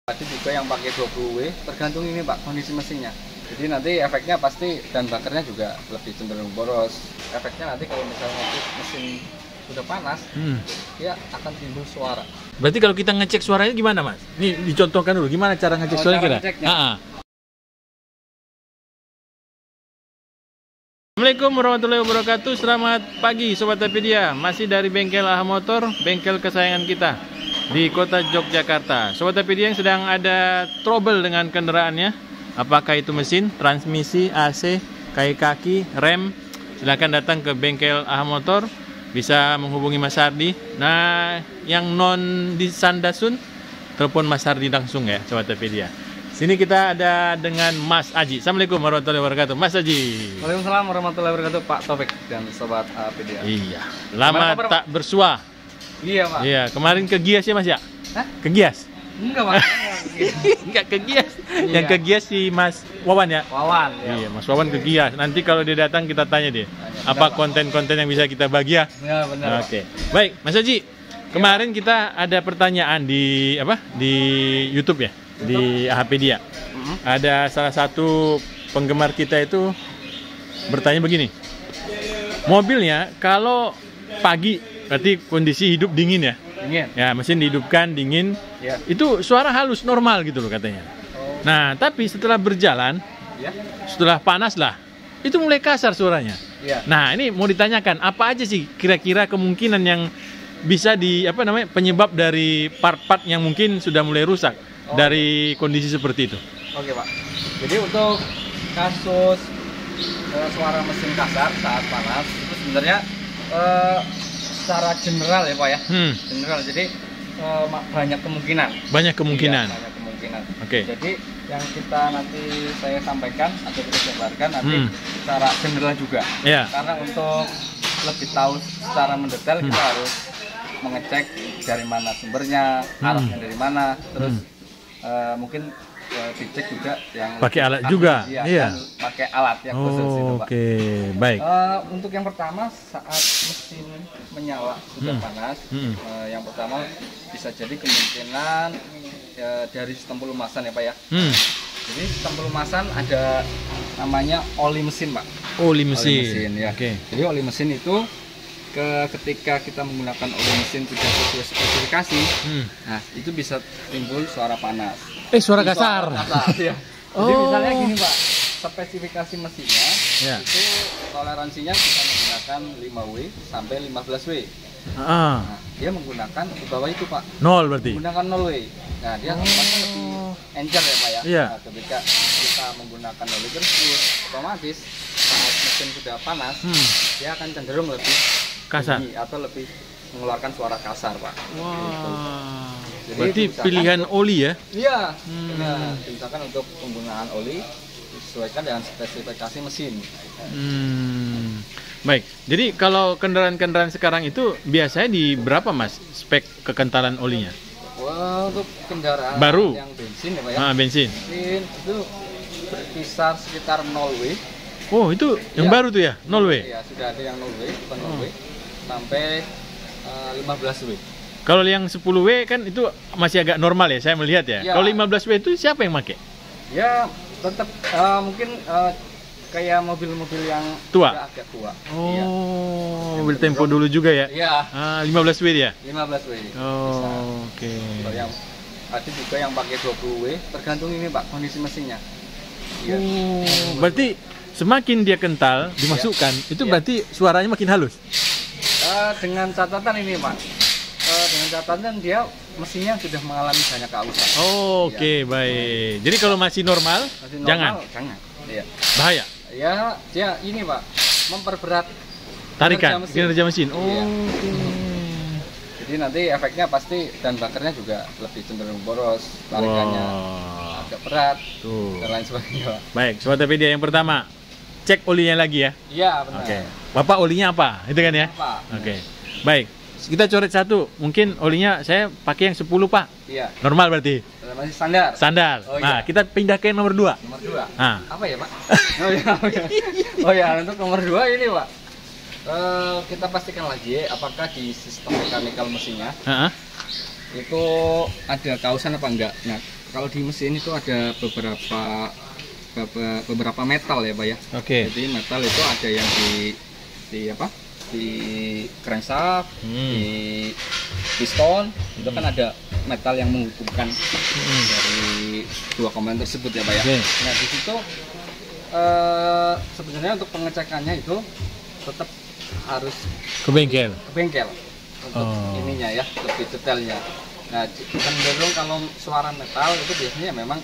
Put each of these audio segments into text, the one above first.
Ada juga yang pakai 20W, tergantung ini Pak kondisi mesinnya. Jadi nanti efeknya pasti dan bakarnya juga lebih cenderung boros. Efeknya nanti kalau misalnya mesin sudah panas, dia akan timbul suara. Berarti kalau kita ngecek suaranya gimana Mas? Ini dicontohkan dulu, gimana cara ngecek suaranya kira? Assalamualaikum warahmatullahi wabarakatuh. Selamat pagi Sobat Apedia. Masih dari bengkel AHA Motor, bengkel kesayangan kita di kota Yogyakarta. Sobat Apedia yang sedang ada trouble dengan kendaraannya, apakah itu mesin, transmisi, AC, kaki, rem, silahkan datang ke bengkel AHA Motor. Bisa menghubungi Mas Hardi. Nah, yang non di Sandasun, telepon Mas Hardi langsung ya Sobat Apedia. Sini kita ada dengan Mas Aji. Assalamualaikum warahmatullahi wabarakatuh. Mas Aji. Waalaikumsalam warahmatullahi wabarakatuh Pak Taufik dan Sobat Apedia. Iya. Lama tak bersua. Iya Pak. Iya. Kemarin ke Gias ya Mas ya? Hah? Ke Gias? Enggak Pak. Enggak ke Gias. Iya. Yang ke Gias si Mas Wawan ya? Wawan. Ya. Iya. Mas Wawan ke Gias. Nanti kalau dia datang kita tanya dia. Apa konten-konten yang bisa kita bagi ya? Ya benar. Oke. Baik, Mas Aji. Kemarin kita ada pertanyaan di apa? Di YouTube ya? Di Apedia. Ada salah satu penggemar kita itu bertanya begini. Mobilnya kalau pagi berarti kondisi hidup dingin ya? Dingin. Ya, mesin dihidupkan dingin. Ya. Itu suara halus normal gitu loh katanya. Oh. Nah, tapi setelah berjalan, Ya. setelah panas lah, itu mulai kasar suaranya. Ya. Nah, ini mau ditanyakan, apa aja sih kira-kira kemungkinan yang bisa penyebab dari part-part yang mungkin sudah mulai rusak dari kondisi seperti itu? Oke Pak. Jadi untuk kasus suara mesin kasar saat panas itu sebenarnya secara general ya Pak ya. General. Jadi banyak kemungkinan. Banyak kemungkinan. Iya, banyak kemungkinan. Oke. Jadi yang kita nanti saya sampaikan atau kita jabarkan nanti secara general juga. Iya. Karena untuk lebih tahu secara mendetail kita harus mengecek dari mana sumbernya, arahnya dari mana, terus mungkin dicek juga yang pakai alat juga. Iya. Pakai alat yang khusus itu Pak. Oke, baik. Untuk yang pertama saat mesin menyala sudah panas, yang pertama bisa jadi kemungkinan dari sistem pelumasan ya Pak ya. Jadi sistem pelumasan ada namanya oli mesin Pak. Oli mesin ya. Oke. Jadi oli mesin itu ketika kita menggunakan oli mesin tidak sesuai spesifikasi, nah itu bisa timbul suara panas. Suara kasar. Ya. Jadi misalnya gini Pak, spesifikasi mesinnya itu toleransinya kita menggunakan 5W sampai 15W. Nah, dia menggunakan di bawah itu Pak. 0 berarti. Menggunakan 0W. Nah, dia lebih encer ya Pak ya. Iya. Nah, ketika kita menggunakan oli tersebut, otomatis saat mesin sudah panas, dia akan cenderung lebih kasar atau lebih mengeluarkan suara kasar Pak. Wah. Gitu. Jadi, berarti pilihan oli ya? Iya. Nah, misalkan untuk penggunaan oli disesuaikan dengan spesifikasi mesin. Baik. Jadi kalau kendaraan-kendaraan sekarang itu biasanya di berapa Mas spek kekentalan olinya? Wah, untuk kendaraan baru yang bensin ya Pak ya. Bensin. Bensin itu berkisar sekitar 0W. Oh, itu yang baru tuh ya? 0W? Iya, sudah ada yang 0W, 0W sampai 15W. Kalau yang 10W kan itu masih agak normal ya, saya melihat ya. Kalau 15W itu siapa yang pakai? Ya, tetap mungkin kayak mobil-mobil yang tua. Agak tua. Oh, iya. Mobil Tempo dulu juga ya? Iya. 15W dia? 15W. Oh, oke. Kalau yang ada juga yang pakai 20W, tergantung ini Pak kondisi mesinnya. Iya. Berarti semakin dia kental dimasukkan, itu berarti suaranya makin halus. Dengan catatan ini Pak, dengan catatan dia mesinnya sudah mengalami banyak keausan. Oke, baik. Jadi kalau masih normal, jangan. Iya. Bahaya. Ya, dia ini Pak memperberat tarikan kinerja mesin. Iya. Jadi nanti efeknya pasti dan bakarnya juga lebih cenderung boros, tarikannya agak berat, dan lain sebagainya Pak. Baik, Sobat Apedia yang pertama, cek olinya lagi ya. Iya benar. Oke. Bapak olinya apa? Itu kan ya? Oke. Baik. Kita coret satu. Mungkin olinya saya pakai yang 10 Pak. Iya. Normal berarti. Masih standar. Standar. Nah, kita pindah ke nomor 2. Nomor 2. Nah. Apa ya Pak? Oh ya, untuk nomor 2 ini Pak. Kita pastikan lagi apakah di sistem mekanikal mesinnya itu ada kausan apa enggak. Nah, Kalau di mesin itu ada beberapa metal ya Pak ya. Oke. Jadi metal itu ada yang di apa? Di crankshaft, di piston, itu kan ada metal yang menghubungkan dari dua komponen tersebut ya Pak ya. Nah di situ sebenarnya untuk pengecekannya itu tetap harus ke bengkel. Untuk ininya ya, lebih detailnya. Nah cenderung kalau suara metal itu biasanya memang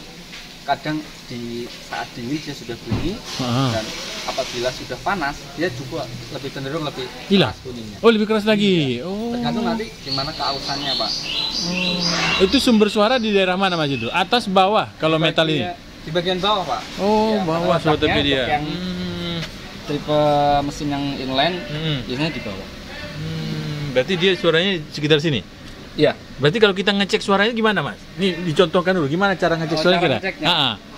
kadang di saat dingin dia sudah bunyi, dan apabila sudah panas dia juga lebih cenderung lebih hilang bunyinya. Oh, lebih keras lagi. Tergantung nanti gimana keausannya Pak. Itu sumber suara di daerah mana Mas itu? Atas bawah kalau metal ini? Di bagian bawah Pak. Oh, bawah Sobat Pedia. Yang tipe mesin yang inline biasanya di bawah. Berarti dia suaranya sekitar sini? Iya. Berarti kalau kita ngecek suaranya gimana Mas? Ini dicontohkan dulu, gimana cara ngecek suaranya kita?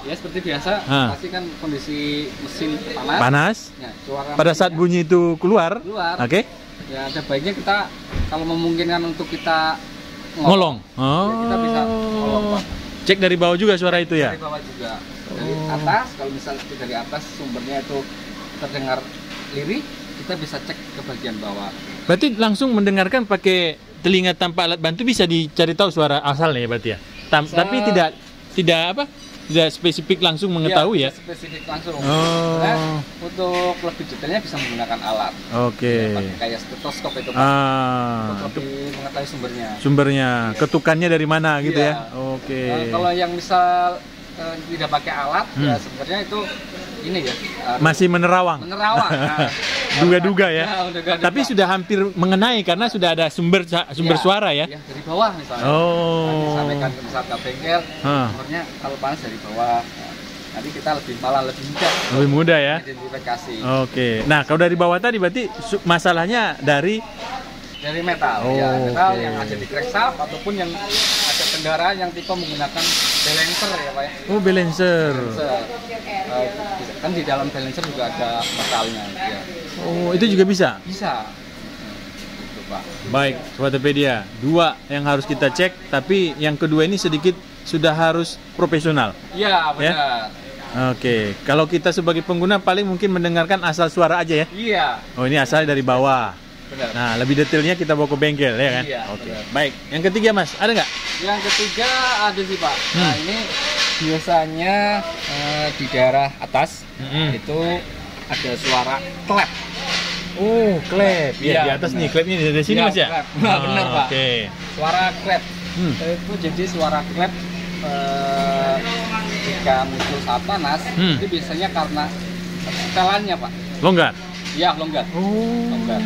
Ya seperti biasa, pasti kan kondisi mesin panas. Ya, suara pada saat bunyi itu keluar. Oke. Ya ada baiknya kita kalau memungkinkan untuk kita ngolong. Ya, kita bisa ngolong Pak. Cek dari bawah juga suara itu ya? Dari bawah juga. Dari atas, kalau misalnya dari atas sumbernya itu terdengar lirih, kita bisa cek ke bagian bawah. Berarti langsung mendengarkan pakai telinga tanpa alat bantu bisa dicari tahu suara asalnya ya berarti ya. Tapi tidak spesifik langsung mengetahui ya. Spesifik langsung. Nah, untuk lebih detailnya bisa menggunakan alat. Oke. Ya, kayak stetoskop itu untuk lebih mengetahui sumbernya. Ketukannya dari mana gitu ya. Oke. Kalau yang misal tidak pakai alat ya sebenarnya itu ini ya masih menerawang. Duga-duga ya. Tapi sudah hampir mengenai karena sudah ada sumber suara ya. Ya dari bawah misalnya. Disampaikan ke misal ke bengkel, sumbernya kalau panas dari bawah. Nanti kita lebih mudah ya. Identifikasi. Oke. Nah, kalau dari bawah tadi berarti masalahnya dari metal. Metal yang ada di crankshaft ataupun yang ada kendaraan yang tipe menggunakan balancer ya Pak ya. Oh, balancer. Kan di dalam balancer juga ada metalnya ya. Oh, itu juga bisa? Bisa. Itu Pak. Baik, Sobat Pedia. 2 yang harus kita cek, tapi yang kedua ini sedikit sudah harus profesional. Iya, benar. Ya? Oke, kalau kita sebagai pengguna paling mungkin mendengarkan asal suara aja ya? Iya. Oh, ini asal dari bawah. Benar. Nah, lebih detailnya kita bawa ke bengkel ya kan? Iya. Oke. Baik, yang ketiga Mas, ada nggak? Yang ketiga ada sih Pak. Nah ini biasanya di daerah atas itu ada suara klep. Oh, klep. Iya, di atas nih, klepnya dari sini Mas ya? Nah, benar Pak. Oke. Suara klep. Itu jadi suara klep jika muncul saat panas itu biasanya karena setelannya Pak. Longgar? Iya, longgar. Longgar.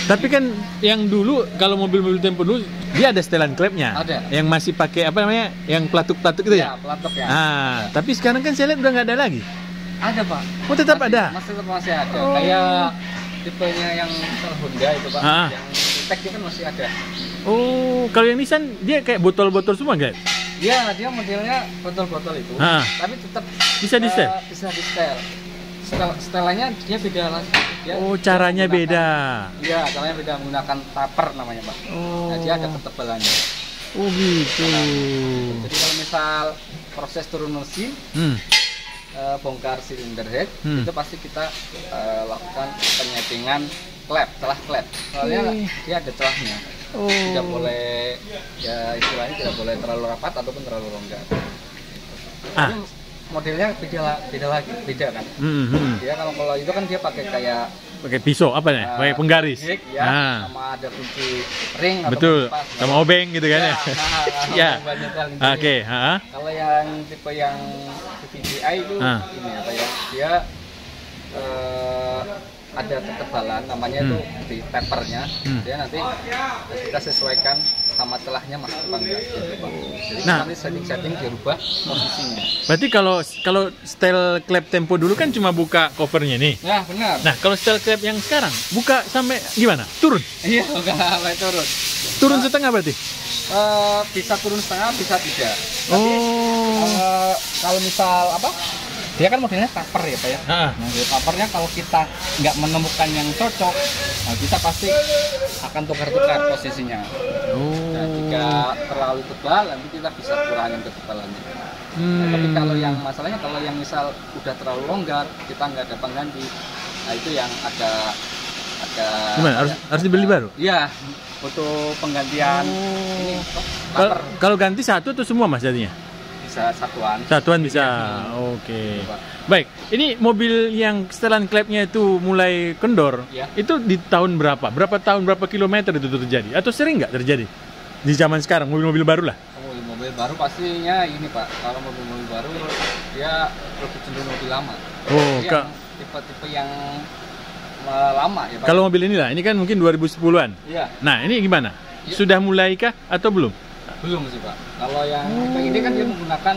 Tapi kan yang dulu kalau mobil-mobil Tempo dulu dia ada setelan klepnya. Ada. Yang masih pakai apa namanya? Yang pelatuk-pelatuk itu ya? Iya, pelatuk ya. Tapi sekarang kan saya lihat udah nggak ada lagi. Ada Pak. Oh, tetap ada? Masih ada. Kayak tipenya yang Honda itu Pak. Yang Tech itu kan masih ada. Oh, kalau yang Nissan dia kayak botol-botol semua guys? Iya, dia modelnya botol-botol itu. Tapi tetap bisa di-setel? Bisa di-setel. Setelannya dia beda lagi. Caranya beda. Iya, caranya beda, menggunakan taper namanya Pak. Nah, dia ada ketebalannya. Oh gitu. Jadi kalau misal proses turun mesin, bongkar silinder head, itu pasti kita lakukan penyetingan celah klep. Soalnya dia ada celahnya. Tidak boleh, ya istilahnya tidak boleh terlalu rapat ataupun terlalu longgar. Modelnya beda kan. Dia kalau itu kan dia pakai pisau apa nih? Pakai penggaris. Sama ada kunci ring. Betul. Sama obeng gitu kan ya. Ya. Oke. Kalau yang tipe yang VVI itu ini apa ya? Dia ada ketebalan namanya itu di tapernya. Dia nanti kita sesuaikan sama celahnya masuk apa enggak. Jadi nanti setting dirubah posisinya. Berarti kalau style klep Tempo dulu kan cuma buka covernya nih. Ya benar. Nah kalau style klep yang sekarang buka sampai gimana? Turun? Iya, buka sampai turun. Turun setengah berarti? Bisa turun setengah, bisa tidak. Tapi kalau misal apa? Dia kan modelnya taper ya Pak ya. Nah, tapernya kalau kita nggak menemukan yang cocok, nah kita pasti akan tukar-tukar posisinya. Nah, nggak terlalu tebal, nanti kita bisa kurangin ketebalannya. Nah, tapi kalau yang masalahnya kalau yang misal udah terlalu longgar, kita nggak ada pengganti, nah itu yang agak gimana? Harus dibeli baru? Iya, butuh penggantian. Ini kalau ganti satu atau semua mas jadinya? Bisa satuan. Satuan bisa. Oke. Baik, ini mobil yang setelan klepnya itu mulai kendor, ya. Itu di tahun berapa? Berapa tahun, berapa kilometer itu terjadi? Atau sering nggak terjadi? Di zaman sekarang, mobil-mobil baru lah. Mobil baru pastinya ini Pak, kalau mobil-mobil baru dia lebih cenderung mobil lama. Oh, tipe-tipe yang lama ya Pak. Kalau mobil inilah, ini kan mungkin 2010-an. Iya. Nah, ini gimana? Ya. Sudah mulaikah atau belum? Belum sih Pak. Kalau yang ini kan dia menggunakan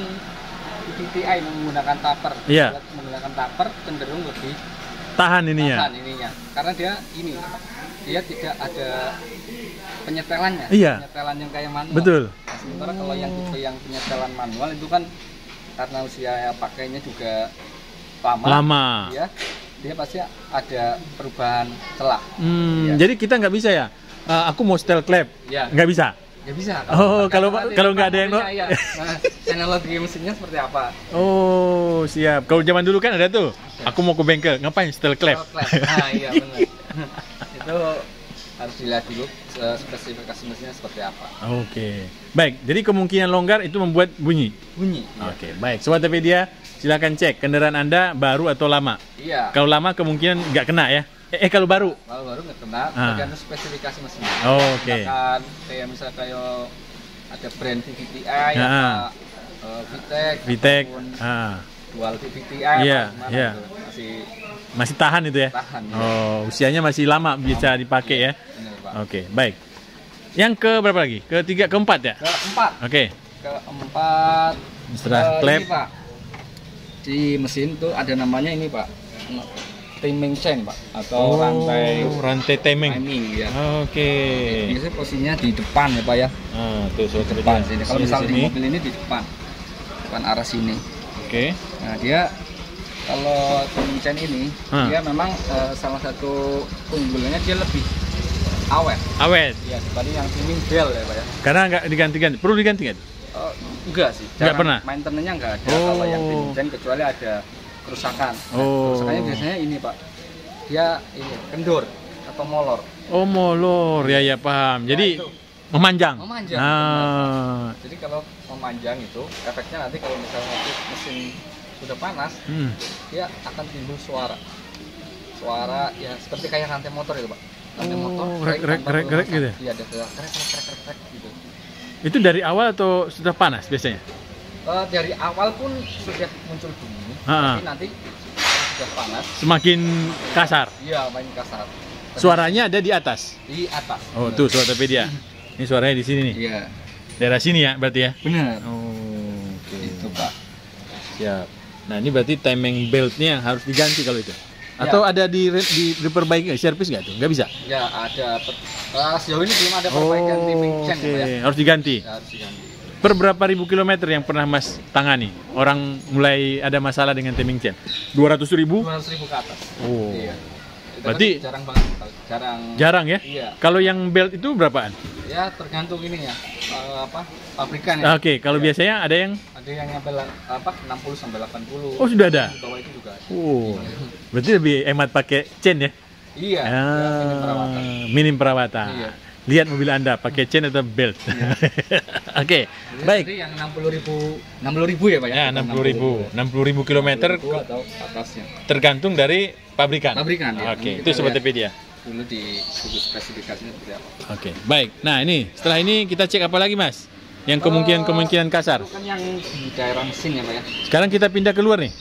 VTI, menggunakan taper. Iya. Menggunakan taper cenderung lebih tahan ininya. Tahan ininya. Karena dia tidak ada penyetelannya. Iya. Penyetelan yang kayak manual. Betul. Nah, sementara kalau yang tipe yang penyetelan manual itu kan karena usia pakainya juga lama. Ya, dia pasti ada perubahan celah. Ya. Jadi kita nggak bisa ya. Aku mau setel klep. Ya. Nggak bisa. Ya bisa. Kalau nggak ada yang ya. Nah, teknologi mesinnya seperti apa? Oh siap. Kalau zaman dulu kan ada tuh. Aku mau ke bengkel, ngapain setel klep? Nah iya benar. Itu harus dilihat dulu spesifikasi mesinnya seperti apa. Oke. Baik. Jadi kemungkinan longgar itu membuat bunyi. Oke. Baik. Sobat Topedia, silakan cek kendaraan Anda baru atau lama. Iya. Kalau lama kemungkinan nggak kena ya. Kalau baru? Kalau baru nggak kena, tergantung spesifikasi mesinnya. Oke. Kayak misalnya ada brand VTI, VTEC, dual VTI, masih tahan itu ya? Tahan. Oh, usianya masih lama bisa dipakai ya? Oke, baik. Yang ke berapa lagi? Ketiga, keempat ya? Keempat. Oke. Keempat. Setelah klep. Pak. Di mesin tuh ada namanya ini Pak. Timing chain Pak, atau rantai timing ya. Oke. Biasanya posisinya di depan ya Pak ya. Tuh depan sini. Kalau misal di mobil ini di depan arah sini. Oke. Nah dia kalau timing chain ini dia memang salah satu keunggulannya dia lebih awet. Iya, dibanding yang timing belt ya Pak ya. Karena nggak diganti-ganti. Perlu diganti nggak? Enggak sih. Nggak pernah. Maintenance-nya nggak ada kalau yang timing chain kecuali ada kerusakan. Kerusakannya biasanya ini Pak, dia ini kendor atau molor. Oh molor, ya paham. Jadi memanjang. Jadi kalau memanjang itu efeknya nanti kalau misalnya mesin sudah panas, dia akan timbul suara ya seperti kayak rantai motor itu Pak. Rantai motor. Rek gitu. Iya, ada krek gitu. Itu dari awal atau sudah panas biasanya? Dari awal pun sudah muncul bunyi, tapi nanti sudah panas semakin kasar. Iya, main kasar. Suaranya ada di atas. Di atas. Oh, bener. Tuh Sobat Topedia. Ini suaranya di sini nih. Iya. Daerah sini ya, berarti ya. Benar. Oh, oke. Itu Pak. Siap. Nah, ini berarti timing beltnya harus diganti kalau itu. Atau ada diperbaiki nggak, servis nggak tuh? Nggak bisa? Ya ada. Sejauh ini belum ada perbaikan timing chain ya. Harus diganti. Ya, harus diganti. Per berapa ribu kilometer yang pernah Mas tangani? Orang mulai ada masalah dengan timing chain? 200.000? 200.000 ke atas. Oh. Iya. Berarti jarang banget. Jarang ya? Iya. Kalau yang belt itu berapaan? Ya tergantung ini ya. Pabrikan ya. Oke, kalau biasanya ada yang nyampe 60 sampai 80. Oh, sudah ada. Di bawah itu juga ada. Berarti lebih hemat pakai chain ya? Iya. Minim perawatan. Minim perawatan. Iya. Lihat mobil Anda pakai chain atau belt. Iya. Oke, baik. Jadi yang 60.000 ya Pak ya? Ya, 60.000 kilometer atau atasnya. Tergantung dari pabrikan. Ya. Oke, itu Sobat Topedia. Dulu di buku spesifikasinya seperti apa. Oke, baik. Nah, setelah ini kita cek apa lagi, Mas? Yang kemungkinan kasar. Itu kan yang di daerah mesin ya Pak ya. Sekarang kita pindah keluar nih.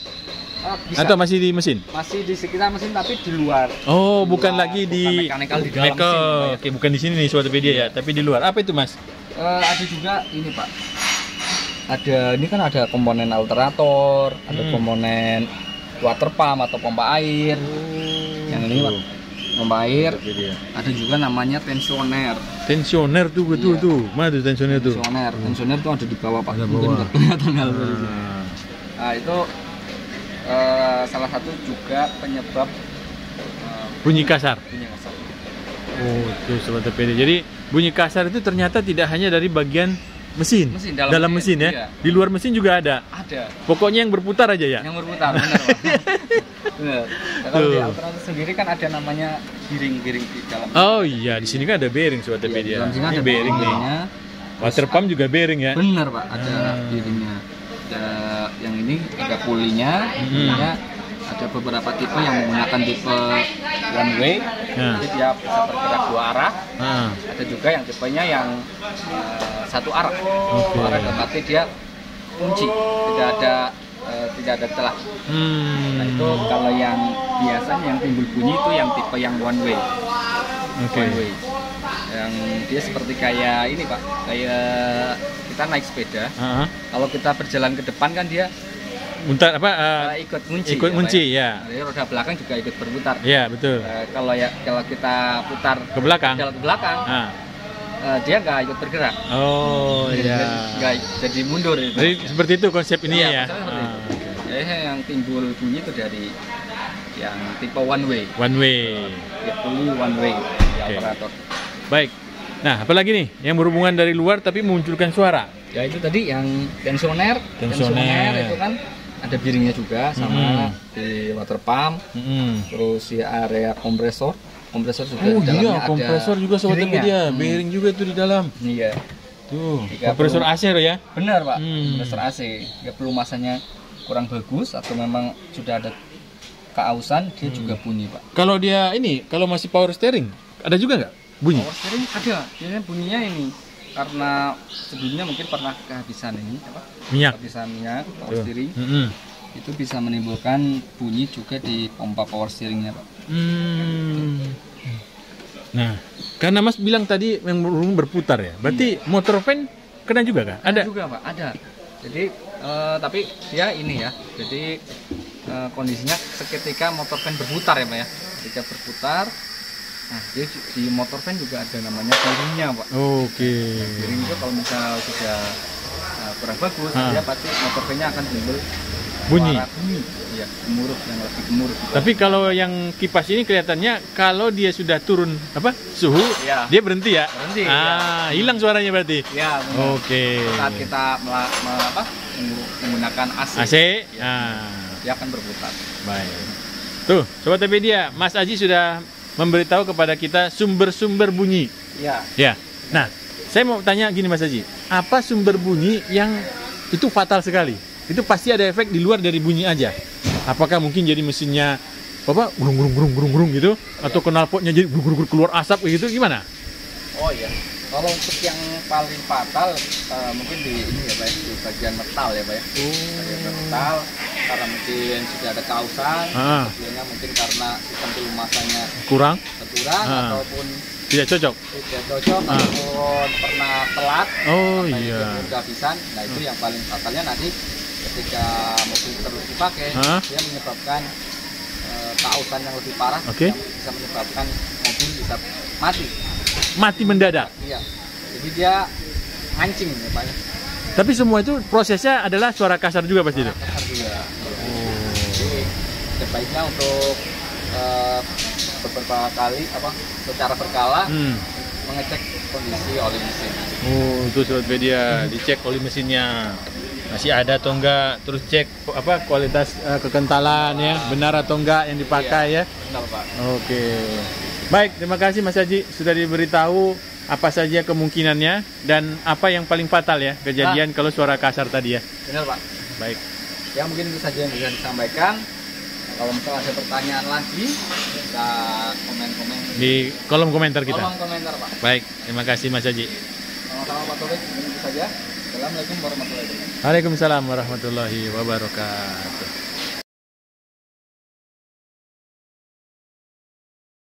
Bisa. Atau masih di mesin? Masih di sekitar mesin tapi di luar. Oh, bukan lagi di mekanikal di dalam mesin. Oke, bukan di sini nih Sobat Topedia ya, tapi di luar. Apa itu, Mas? Ada juga ini Pak. Ini kan ada komponen alterator, ada komponen water pump atau pompa air. Yang ini Pak, pompa air. Ada juga namanya tensioner. Tensioner tuh betul tuh. Mana tuh tensioner tuh? Tensioner tuh ada di bawah Pak. Mungkin nggak kelihatan kalau di sini. Nah, itu salah satu juga penyebab bunyi kasar. Oh, itu Sobat TPD. Jadi bunyi kasar itu ternyata tidak hanya dari bagian mesin, dalam mesin ya. Iya. Di luar mesin juga ada. Ada. Pokoknya yang berputar aja ya. Yang berputar, benar Pak. Benar. Kalau di alternatif sendiri kan ada namanya bearing di dalam. Oh iya, di sini kan ada bearing Sobat TPD ya. Ini bearing nih. Water pump juga bearing ya. Benar Pak, ada bearingnya. Ada yang ini ada pulinya, ada beberapa tipe yang menggunakan tipe one way, jadi dia bisa bergerak dua arah. Ada juga yang tipenya yang satu arah. Satu arah dalam arti dia kunci, tidak ada celah. Nah itu kalau yang biasanya yang timbul bunyi itu yang tipe yang one way. One way. Yang dia seperti kayak ini Pak, kayak kita naik sepeda. Kalau kita berjalan ke depan kan dia Muntar ikut ngunci ya. Jadi roda belakang juga ikut berputar. Iya, betul. Kalau kita putar ke belakang, dia nggak ikut bergerak. Oh iya. Nggak jadi mundur. Jadi seperti itu konsep ini ya. Jadi yang timbul bunyi itu dari yang tipe one way. One way. Ya puli one way di operator. Baik. Nah, apalagi nih yang berhubungan dari luar tapi memunculkan suara? Ya itu tadi yang tensioner itu kan ada bearingnya juga sama di water pump. Terus di area kompresor juga di dalamnya ada. Kompresor juga Sobat TPD ya. Bearing juga itu di dalam. Iya. Tuh, kompresor AC ya? Benar Pak, kompresor AC. Nggak perlu masanya kurang bagus atau memang sudah ada keausan, dia juga bunyi Pak. Kalau dia kalau masih power steering, ada juga nggak bunyi? Power steering ada, biasanya bunyinya ini karena sebelumnya mungkin pernah kehabisan minyak power steering. Itu bisa menimbulkan bunyi juga di pompa power steeringnya Pak. Nah, karena Mas bilang tadi yang berputar ya, berarti motor fan kena juga kah? Ada juga Pak, ada. Jadi tapi dia ini ya, jadi kondisinya seketika motor fan berputar ya Pak ya. Ketika berputar, nah dia di motor fan juga ada namanya bearingnya Pak. Oke. Bearing itu kalau misalnya sudah kurang bagus, dia pasti motor fan-nya akan timbul bunyi. Iya, gemuruh yang lebih gemuruh. Tapi kalau yang kipas ini kelihatannya kalau dia sudah turun suhu, dia berhenti ya. Berhenti. Hilang suaranya berarti. Iya. Oke. Saat kita menggunakan AC. Dia akan berputar. Baik. Tuh, Sobat TPD, Mas Aji sudah memberitahu kepada kita sumber-sumber bunyi. Iya. Ya. Nah, saya mau tanya gini Mas Aji, apa sumber bunyi yang itu fatal sekali? Itu pasti ada efek di luar dari bunyi aja. Apakah mungkin jadi mesinnya gurung gitu, atau knalpotnya jadi keluar asap gitu, gimana? Oh iya. Kalau untuk yang paling fatal mungkin di ini ya Pak, di bagian metal ya Pak ya. Bagian metal karena mungkin sudah ada kausan, sebelumnya mungkin karena sistem pelumasannya kurang ataupun tidak cocok ataupun pernah telat. Oh iya. Kehabisan. Nah itu yang paling fatalnya nanti ketika mobil terus dipakai, dia menyebabkan kausan yang lebih parah, yang bisa menyebabkan mobil bisa mati mendadak. Iya. Jadi dia mancing ya Pak. Tapi semua itu prosesnya adalah suara kasar juga pasti itu. Kasar juga. Jadi sebaiknya untuk beberapa kali secara berkala mengecek kondisi oli mesin. Itu Sobat media, dicek oli mesinnya masih ada atau enggak, terus cek kualitas kekentalan ya, benar atau enggak yang dipakai ya. Benar Pak. Oke. Baik, terima kasih Mas Haji sudah diberitahu apa saja kemungkinannya dan apa yang paling fatal ya kejadian kalau suara kasar tadi ya. Benar Pak. Baik. Ya mungkin itu saja yang bisa disampaikan. Kalau misalnya ada pertanyaan lagi, bisa komen-komen di kolom komentar kita. Kolom komentar Pak. Baik, terima kasih Mas Haji. Sama-sama Pak Taufik, itu saja. Assalamualaikum warahmatullahi wabarakatuh. Waalaikumsalam warahmatullahi wabarakatuh.